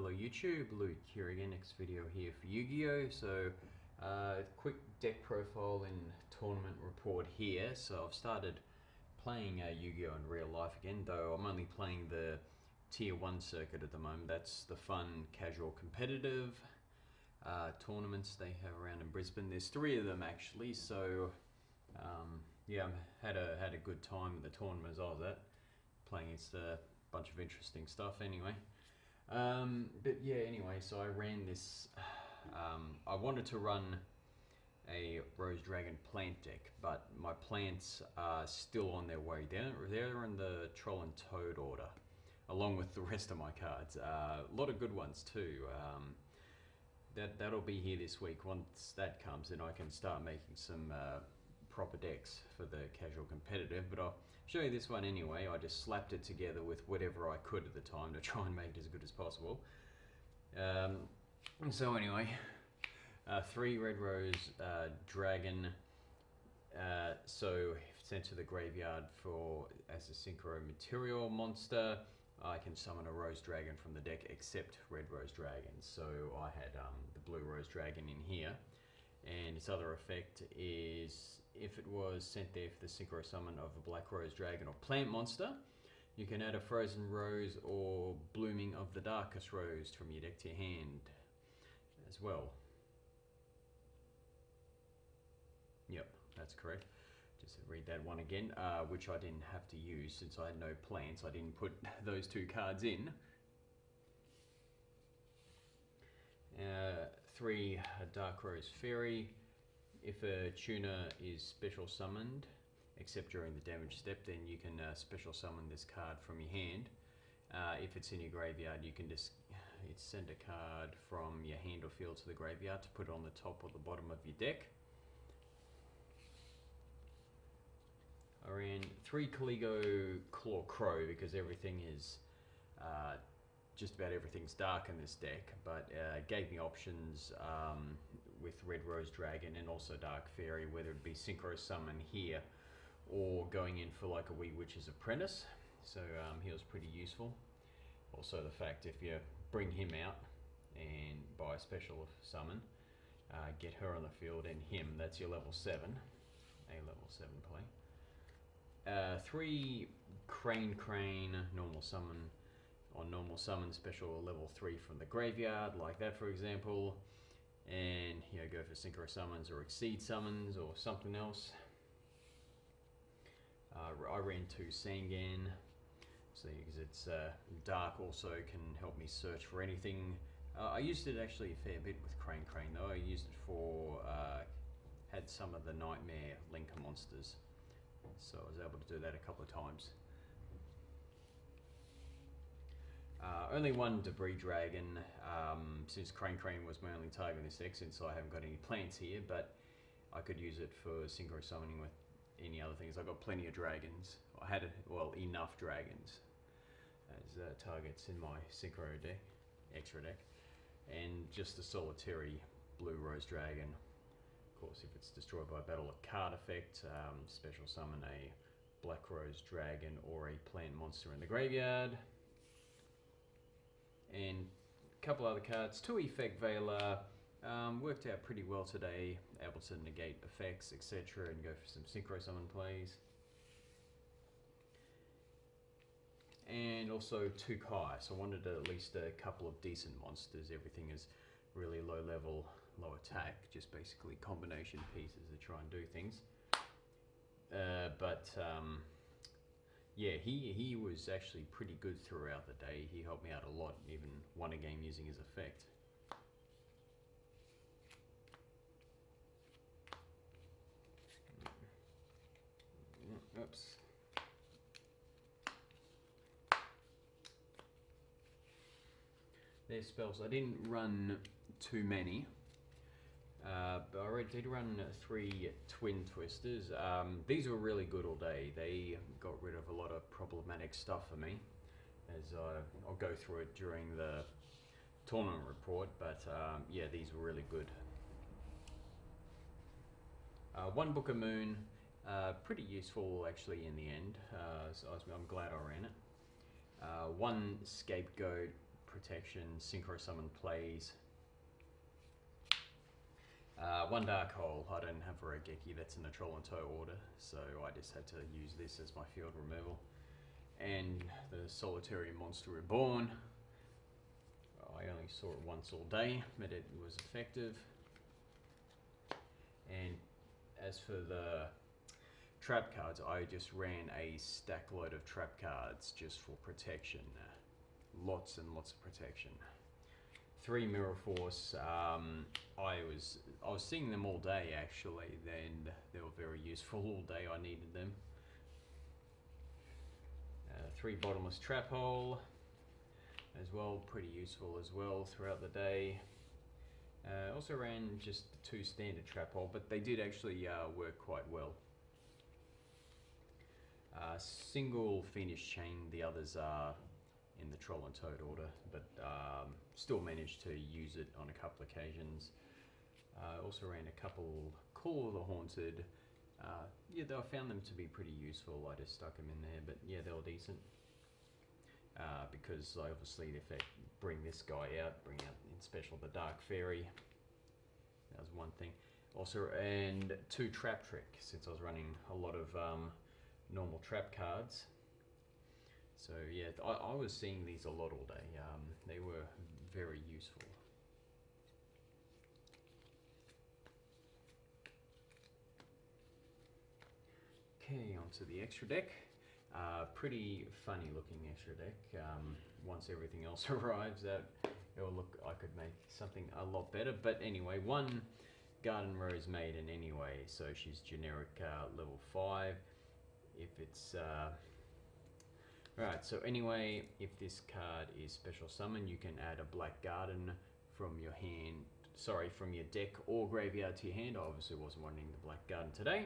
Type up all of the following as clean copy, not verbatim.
Hello YouTube, Luke here again, next video here for Yu-Gi-Oh! So, quick deck profile and tournament report here. So I've started playing Yu-Gi-Oh! In real life again, though I'm only playing the Tier 1 circuit at the moment. That's the fun, casual, competitive tournaments they have around in Brisbane. There's 3 of them actually, so yeah, I had a good time at the tournament as I was at, playing against a bunch of interesting stuff anyway. But yeah, anyway, so I ran this, I wanted to run a Rose Dragon plant deck, but my plants are still on their way. They're in the Troll and Toad order, along with the rest of my cards. A lot of good ones too. That'll be here this week. Once that comes, then I can start making some proper decks for the casual competitive, but I'll show you this one anyway. I just slapped it together with whatever I could at the time to try and make it as good as possible. So anyway, 3 Red Rose Dragon, so sent to the graveyard as a synchro material monster. I can summon a Rose Dragon from the deck except Red Rose Dragon, so I had the Blue Rose Dragon in here. And its other effect is, if it was sent there for the synchro summon of a Black Rose Dragon or plant monster, you can add a Frozen Rose or Blooming of the Darkest Rose from your deck to your hand as well. Yep, that's correct. Just read that one again, which I didn't have to use since I had no plants. I didn't put those 2 cards in. 3 Dark Rose Fairy. If a tuner is special summoned, except during the damage step, then you can special summon this card from your hand. If it's in your graveyard, you can just send a card from your hand or field to the graveyard to put it on the top or the bottom of your deck. I ran 3 Caligo Claw Crow because everything is just about everything's dark in this deck, but it gave me options with Red Rose Dragon and also Dark Fairy, whether it be Synchro Summon here or going in for like a Wee Witch's Apprentice. So he was pretty useful. Also the fact if you bring him out and by special summon, get her on the field and him, that's your level 7, a level 7 play. 3 Crane normal summon. On normal summon, special level 3 from the graveyard, like that for example, and go for synchro summons or exceed summons or something else. I ran 2 Sangan, so because it's dark, also can help me search for anything. I used it actually a fair bit with Crane though. I used it for had some of the Nightmare Linker monsters, so I was able to do that a couple of times. Only 1 Debris Dragon, since Crane was my only target in this deck, since I haven't got any plants here, but I could use it for synchro summoning with any other things. I've got plenty of dragons. I had, enough dragons as targets in my synchro deck, extra deck, and just a solitary Blue Rose Dragon. Of course, if it's destroyed by battle or card effect, special summon a Black Rose Dragon or a plant monster in the graveyard. And a couple other cards. 2 Effect Veiler, worked out pretty well today, able to negate effects, etc., and go for some synchro summon plays. And also 2 Kai, so I wanted at least a couple of decent monsters. Everything is really low level, low attack, just basically combination pieces that try and do things. Yeah, he was actually pretty good throughout the day. He helped me out a lot, even won a game using his effect. Oops. There's spells. I didn't run too many. But I did run 3 Twin Twisters. These were really good all day. They got rid of a lot of problematic stuff for me, as I'll go through it during the tournament report, but yeah, these were really good. 1 Book of Moon, pretty useful actually in the end, so I'm glad I ran it. 1 Scapegoat, protection, synchro summon plays. One dark hole. I don't have a Regeki, that's in the Troll and Toe order, so I just had to use this as my field removal. And the Solitary Monster Reborn. I only saw it once all day, but it was effective. And as for the trap cards, I just ran a stack load of trap cards just for protection. Lots and lots of protection. 3 Mirror Force. I was seeing them all day actually. Then they were very useful all day. I needed them. 3 Bottomless Trap Hole as well, pretty useful as well throughout the day. Also ran just 2 Standard Trap Hole, but they did actually work quite well. Single Phoenix Chain, the others are in the Troll and Toad order, but still managed to use it on a couple occasions. Also ran a couple Call of the Haunted. Yeah, I found them to be pretty useful. I just stuck them in there, but yeah, they were decent. Because obviously if they bring this guy out, bring out in special the Dark Fairy. That was one thing. Also, and 2 Trap Trick, since I was running a lot of normal trap cards. So yeah, I was seeing these a lot all day. They were very useful. Okay, onto the extra deck. Pretty funny looking extra deck. Once everything else arrives out, it will look, I could make something a lot better. But anyway, 1 Garden Rose Maiden anyway, so she's generic level 5. If it's right, so anyway, if this card is special summon, you can add a Black Garden from your hand, from your deck or graveyard to your hand. I obviously wasn't wanting the Black Garden today.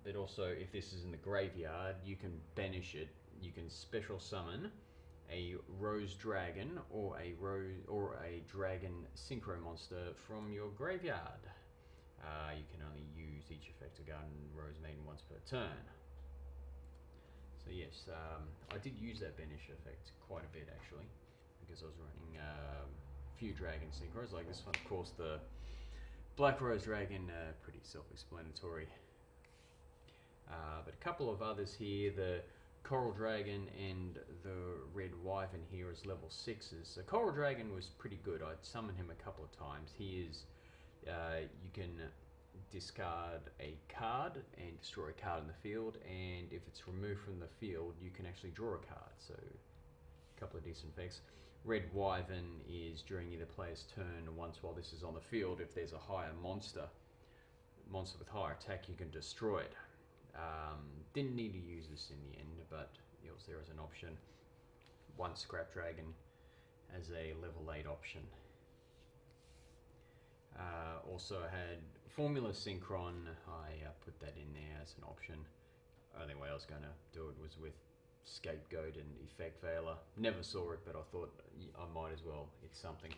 But also, if this is in the graveyard, you can banish it. You can special summon a Rose Dragon or a Dragon Synchro Monster from your graveyard. You can only use each effect of Garden Rose Maiden once per turn. So yes, I did use that banish effect quite a bit actually, because I was running a few Dragon Synchros like this one. Of course, the Black Rose Dragon, pretty self-explanatory. But a couple of others here, the Coral Dragon and the Red Wyvern here as level 6s. So Coral Dragon was pretty good. I'd summoned him a couple of times. He is, you can discard a card and destroy a card in the field, and if it's removed from the field, you can actually draw a card. So a couple of decent effects. Red Wyvern is during either player's turn once while this is on the field, if there's a higher monster with higher attack, you can destroy it. Didn't need to use this in the end, but it was there as an option. 1 Scrap Dragon as a level 8 option. Also had Formula Synchron. I put that in there as an option. Only way I was going to do it was with Scapegoat and Effect Veiler. Never saw it, but I thought I might as well. It's something.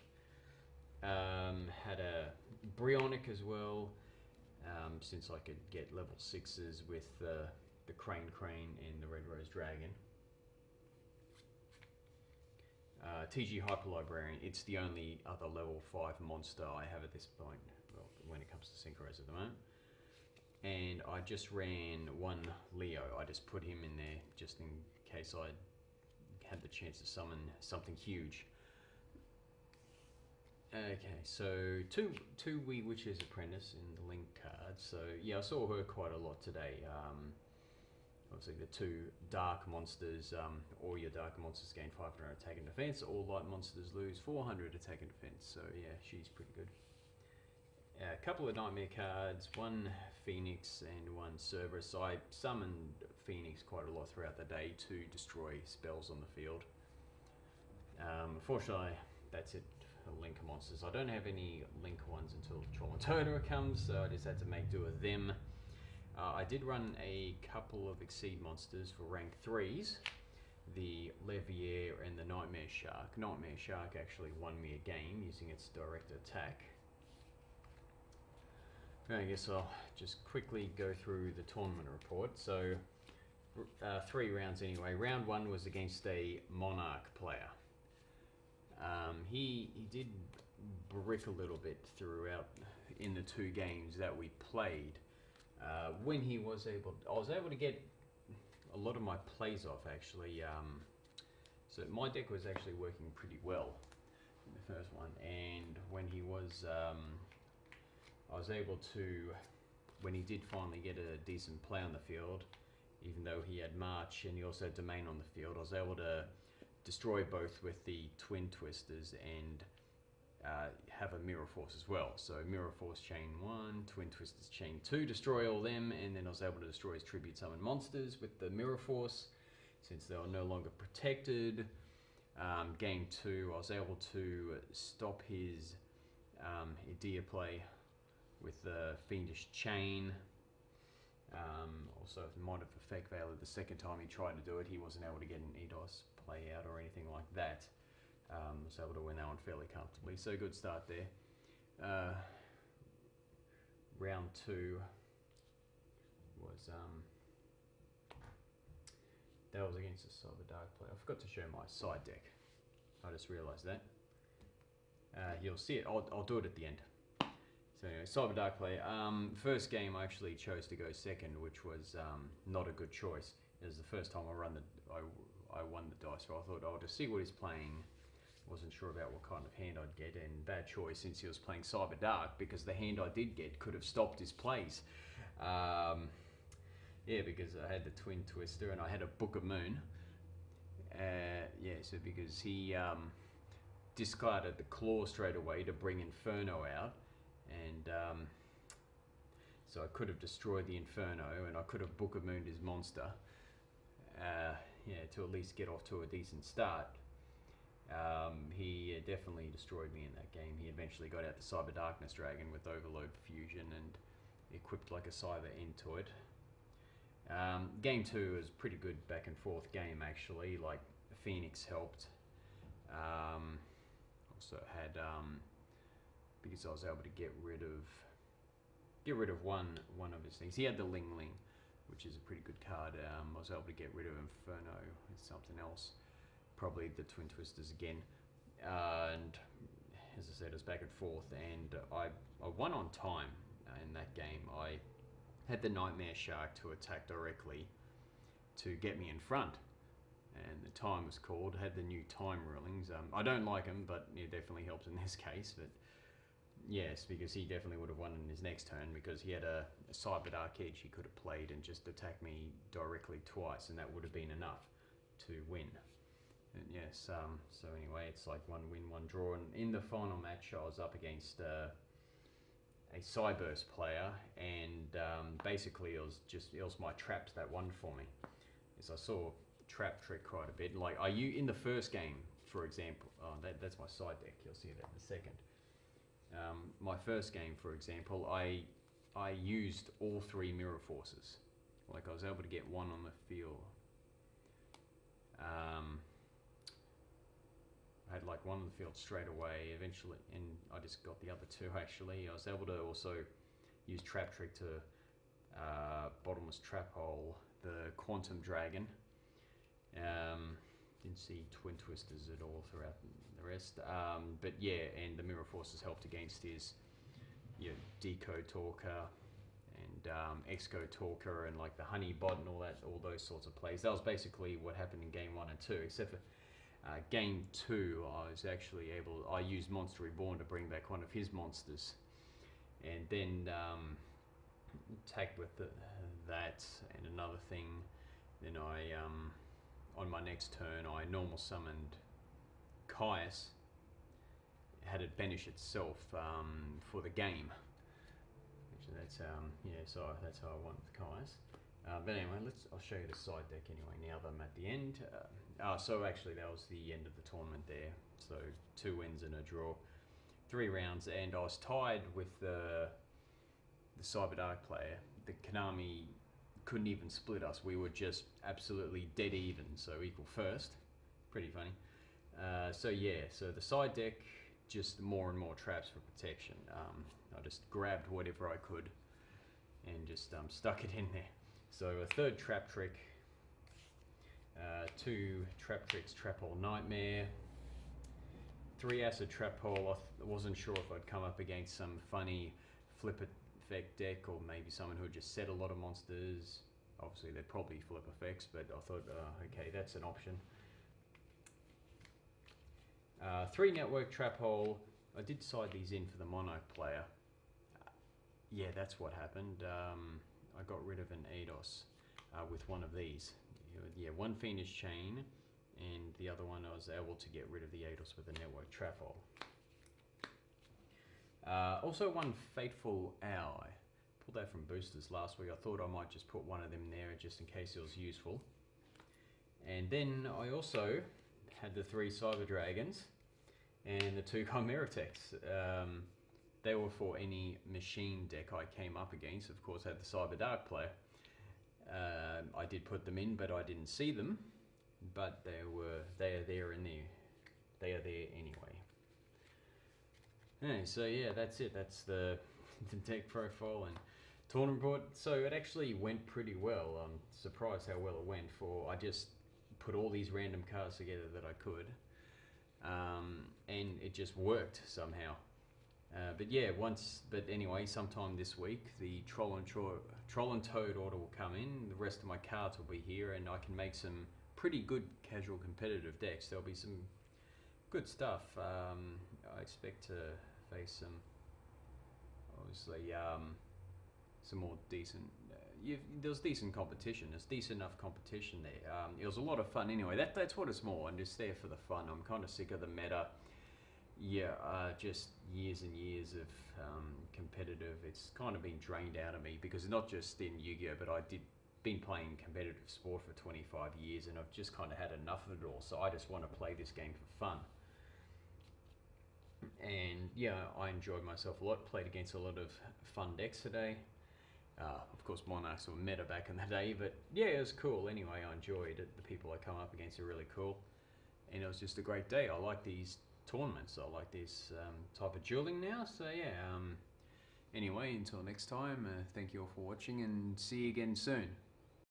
Had a Bryonic as well. Since I could get level 6s with the Crane and the Red Rose Dragon. TG Hyper Librarian, it's the only other level 5 monster I have at this point, well, when it comes to Synchros at the moment. And I just ran 1 Leo, I just put him in there just in case I had the chance to summon something huge. Okay, so two Wee Witch's Apprentice in the Link card. So yeah, I saw her quite a lot today. Obviously the 2 dark monsters, all your dark monsters gain 500 attack and defense, all light monsters lose 400 attack and defense. So yeah, she's pretty good. A couple of Nightmare cards, 1 Phoenix and 1 Cerberus. I summoned Phoenix quite a lot throughout the day to destroy spells on the field. Unfortunately, that's it. Link monsters. I don't have any Link ones until Troll and Toad comes, so I just had to make do with them. I did run a couple of Exceed monsters for rank 3s, the Levier and the Nightmare Shark. Nightmare Shark actually won me a game using its direct attack. I guess I'll just quickly go through the tournament report. So 3 rounds anyway. Round 1 was against a Monarch player. he did brick a little bit throughout in the 2 games that we played. When he was able, I was able to get a lot of my plays off actually. So my deck was actually working pretty well in the first one, and when he was, I was able to, when he did finally get a decent play on the field, even though he had March and he also had Domain on the field, I was able to destroy both with the Twin Twisters and have a Mirror Force as well. So Mirror Force chain 1, Twin Twisters chain 2, destroy all them, and then I was able to destroy his Tribute Summon monsters with the Mirror Force, since they were no longer protected. Game 2, I was able to stop his Idea play with the Fiendish Chain. Also, Might of Effect Veiler, the second time he tried to do it, he wasn't able to get an EDOS play out or anything like that. Was able to win that one fairly comfortably, so good start there. Round 2 was that was against the Cyber Dark player. I forgot to show my side deck. I just realised that. You'll see it. I'll do it at the end. So anyway, Cyber Dark player. First game I actually chose to go second, which was not a good choice. It was the first time I won the dice, so I thought I'll just see what he's playing. Wasn't sure about what kind of hand I'd get, and bad choice since he was playing Cyber Dark, because the hand I did get could have stopped his plays. Yeah, because I had the Twin Twister and I had a Book of Moon. Yeah, so because he discarded the Claw straight away to bring Inferno out, and so I could have destroyed the Inferno and I could have Book of Mooned his monster. Yeah, to at least get off to a decent start. He definitely destroyed me in that game. He eventually got out the Cyber Darkness Dragon with Overload Fusion and equipped like a Cyber into it. Game 2 was pretty good back and forth game actually, like Phoenix helped. Also had, because I was able to get rid of one of his things. He had the Ling Ling, which is a pretty good card. I was able to get rid of Inferno with something else. Probably the Twin Twisters again, and as I said, it was back and forth, and I won on time in that game. I had the Nightmare Shark to attack directly to get me in front, and the time was called. Had the new time rulings. I don't like them, but it definitely helps in this case. But yes, because he definitely would have won in his next turn, because he had a Cyber Dark Edge he could have played and just attacked me directly twice, and that would have been enough to win. And yes, so anyway, it's like 1 win, 1 draw, and in the final match I was up against a Cyburst player, and basically it was my traps that won for me. As I saw trap trick quite a bit. Like in the first game, for example, that's my side deck. You'll see that in a second. My first game, for example, I used all 3 Mirror Forces. Like I was able to get 1 on the field. I had like 1 on the field straight away eventually, and I just got the other 2 actually. I was able to also use Trap Trick to Bottomless Trap Hole the Quantum Dragon. Didn't see Twin Twisters at all throughout the rest. But yeah, and the Mirror Forces helped against his Decode Talker and Exco Talker and like the Honey Bot and all those sorts of plays. That was basically what happened in game 1 and 2, except for game 2, I was actually I used Monster Reborn to bring back one of his monsters, and then attacked with that and another thing. Then I, on my next turn, I normal summoned Caius, had it banish itself for the game. Actually, that's so that's how I won with Caius. But anyway, I'll show you the side deck anyway now that I'm at the end. So actually that was the end of the tournament there. So 2 wins and a draw, 3 rounds, and I was tied with the Cyber Dark player. The Konami couldn't even split us. We were just absolutely dead even, so equal first. Pretty funny. So yeah, so the side deck, just more and more traps for protection. I just grabbed whatever I could and just stuck it in there. So a 3rd Trap Trick, 2 Trap Tricks, Trap Hole Nightmare, 3 acid trap hole. I wasn't sure if I'd come up against some funny flip effect deck, or maybe someone who just set a lot of monsters. Obviously they're probably flip effects, but I thought, okay, that's an option. 3 network trap hole. I did side these in for the Monarch player. Yeah, that's what happened. I got rid of an Eidos with one of these. Yeah, 1 Fiendish Chain, and the other one I was able to get rid of the Eidos with a network trap hole. Also 1 Fateful Owl. I pulled that from boosters last week. I thought I might just put one of them there just in case it was useful. And then I also had the 3 Cyber Dragons and the 2 Chimera Techs. They were for any machine deck I came up against. Of course, I had the Cyber Dark player. I did put them in, but I didn't see them. But they are there anyway. Anyway, so yeah, that's it. That's the deck profile and tournament report. So it actually went pretty well. I'm surprised how well it went. I just put all these random cards together that I could, and it just worked somehow. But yeah, anyway, sometime this week, the Troll and Toad order will come in. The rest of my cards will be here, and I can make some pretty good casual competitive decks. There'll be some good stuff. I expect to face some, obviously, some more decent. There's decent competition. There's decent enough competition there. It was a lot of fun anyway. That's what it's more. I'm just there for the fun. I'm kind of sick of the meta. Yeah, just years and years of competitive. It's kind of been drained out of me, because not just in Yu-Gi-Oh, but been playing competitive sport for 25 years, and I've just kind of had enough of it all. So I just want to play this game for fun. And yeah, I enjoyed myself a lot. Played against a lot of fun decks today. Of course, Monarchs were meta back in the day, but yeah, it was cool. Anyway, I enjoyed it. The people I come up against are really cool, and it was just a great day. I like these tournaments. I like this type of dueling now. So yeah. Anyway, until next time, thank you all for watching, and see you again soon.